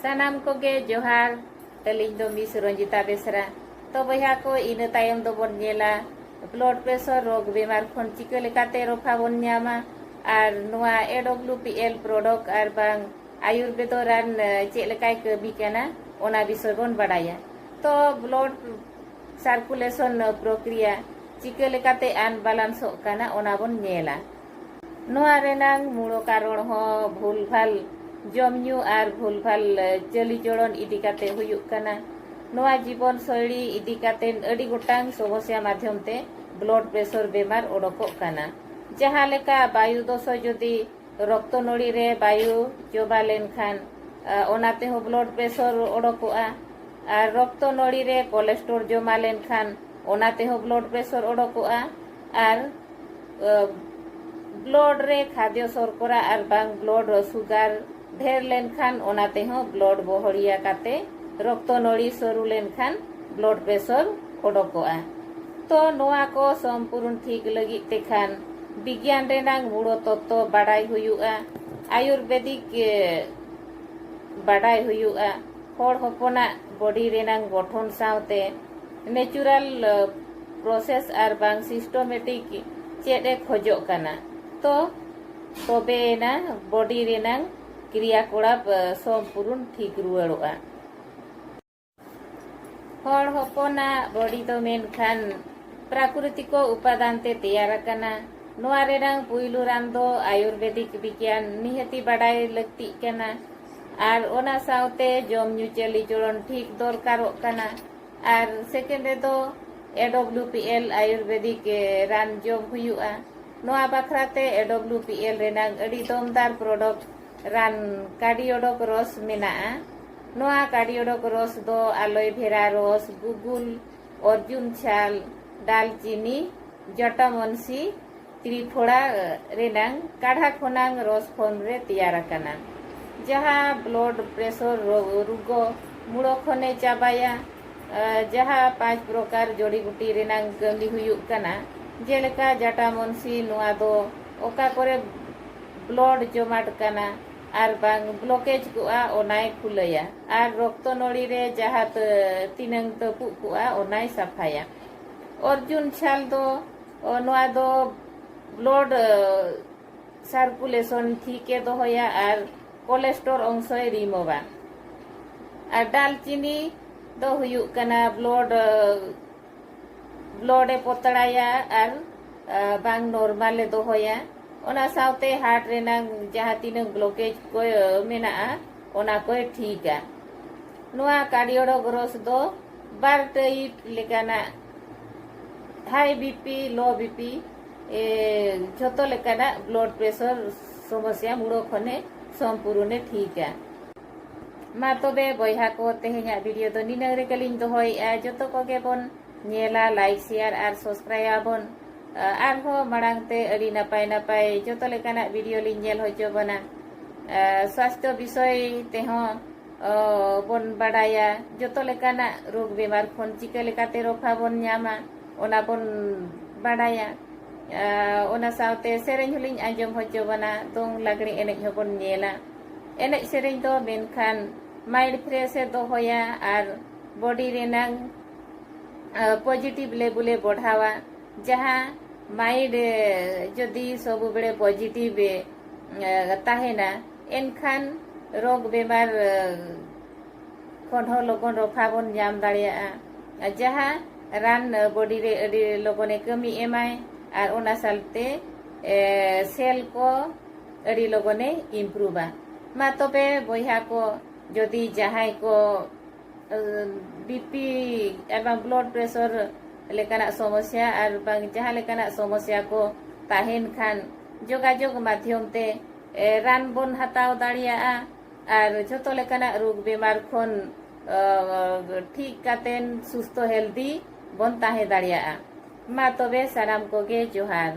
सानाम कोगे जोहार अलिंग दो मिस रंजिता बेसरा तो बया को इन तायम दो बन नेला ब्लड प्रेशर रोग बेमार खन चिका लेकाते रफा बन न्यामा आर नुआ AWPL प्रोडक्ट आर बांग आयुर्वेद रान चेक लेकाय कमी काना ओना विषय बन बाडाया तो ब्लड सार्कुलेशन प्रक्रिया चिका लेकाते आन बालांस काना ओना बन नेला नुआ रेनांग मुड़ो कारण हो भूलभाल जमन्यू आर भूलभाल चली चलन इदी काते हुयुक काना नुआ जीवन शैली इदी काते अडी गोटांग समस्या माध्यम ते ब्लड प्रेशर बेमार ओडोको काना जहां लेका वायु दोष जदि रक्त नड़ी रे वायु जोबा लेन खान ओनाते हो ब्लड प्रेशर ओडोकोआ आर रक्त नड़ी रे कोलेस्ट्रॉल जमा लेन खान ओनाते हो ब्लड प्रेशर ओडोकोआ आर ब्लड रे खाद्य शर्करा आर बांग ब्लड सुगार ढेर लेन खान ओनाते हो ब्लड बहड़िया काते रक्त नड़ी सरू लेन खान ब्लड प्रेशर ओडोकोआ तो नोआ को संपूर्ण ठीक लगी ते खान विज्ञान रेनांग मुड़ो तत्व बाडाय हुयुआ आयुर्वेदिक बाडाय हुयुआ होड़ होपना बॉडी रेनांग गठन सावते नेचुरल प्रोसेस आर बांग सिस्टमेटिक चेड ए खोजो काना तो तबे ना बॉडी रेनांग क्रियाकलाप संपूर्ण ठीक रुवाड़ोआ होड़ होपना बॉडी तो मेन खान प्राकृतिक उपादान ते तैयार काना नोआ रेनांग पुइलु रान दो आयुर्वेदिक विज्ञान निहती बाडाय लगती काना आर ओना सावते जम न्यू चली चलन ठीक दरकारो काना आर सेकेंड रे दो AWPL आयुर्वेदिक रान जम हुयुआ नोआ बाखराते AWPL रेनांग अडी दमदार प्रोडक्ट रान कार्डियोडोक रस मेनाआ नोआ कार्डियोडोक रस दो आलोय भेरा रस गुगुल अर्जुन छाल दालचीनी जटामनसी त्रिफोड़ा रेनांग काढ़ा खोनांग रस खन रे तैयार काना जहाँ ब्लड प्रेशर रोग मुड़ो खने चाबाया जहाँ 5 प्रकार जड़ी बूटी रेनांग कमी हुयुक काना जेलेका जटामनसी नुआ दो ओका करे ब्लड जमाट काना आर बांग ब्लॉकेज कुआ ओनाय खुलया आर रक्त नड़ी रे जहाँ तिनंग तपु कुआ ओनाय साफाया अर्जुन छाल दो नुआ दो ब्लड सार्कुलेशन ठीक ए दोहया आर कोलेस्ट्रॉल अंश रिमोबा आर दालचीनी दो हुयुक काना ब्लड ए पतड़ाया आर बांग नॉर्मल ए दोहया ओना सावते हार्ट रेनांग जहाँ तीनंग ब्लॉकेज को मेनाआ ओना को ठीका नुआ कार्डियोडोक रस दो बार टाइप लेकाना हाई बीपी लो बीपी झोतो लेकाना ब्लड प्रेशर समस्या मुड़ो खने संपूर्ण ठीका मा तबे बयहा को तेहेኛ वीडियो दो निनांग रे कलिंग दोहयआ जतो कोगे बन नेला लाइक शेयर आर सब्सक्राइब बन आर हो मांगते अड़ी नापाय नापाय जतो लेकाना वीडियो लिंग नेल होचो बना स्वास्थ्य विषय ते हो बन बाडाया जतो लेकाना रोग बेमार खन चिका लेकाते रफा बन न्यामा ओना बन बाडाया ओना सावते सेरेñ होलिंग आंजम होचो बना दंग लागड़ी एनेज होबन नेला एनेज सेरेñ दो मेनखान माइंड फ्रेश ए दोहया आर बॉडी रेनांग पॉजिटिव लेवले बढ़ावा जहाँ माइंड जदि सब बेले पॉजिटिव ताहेना एनखान रोग बेमार खन हो लगन रफा बन जाम दाड़िया जहाँ रान बॉडी रे अडी लगने कमी एमाय आर ओना सालते सेल को अड़ी लगने इम्प्रूवा मा तबे बयहा को जदि जहां को बीपी एवं ब्लड प्रेशर लेकाना समस्या आर बांग जहां लेकाना समस्या को ताहेन खान जोगाजोग माध्यम ते रान बन हताव दाड़िया आर जतो लेकाना रोग बेमार खन ठीक कातेन सुस्थ हेल्दी बन ताहे दाड़िया मा तबे सानाम कोगे जोहार।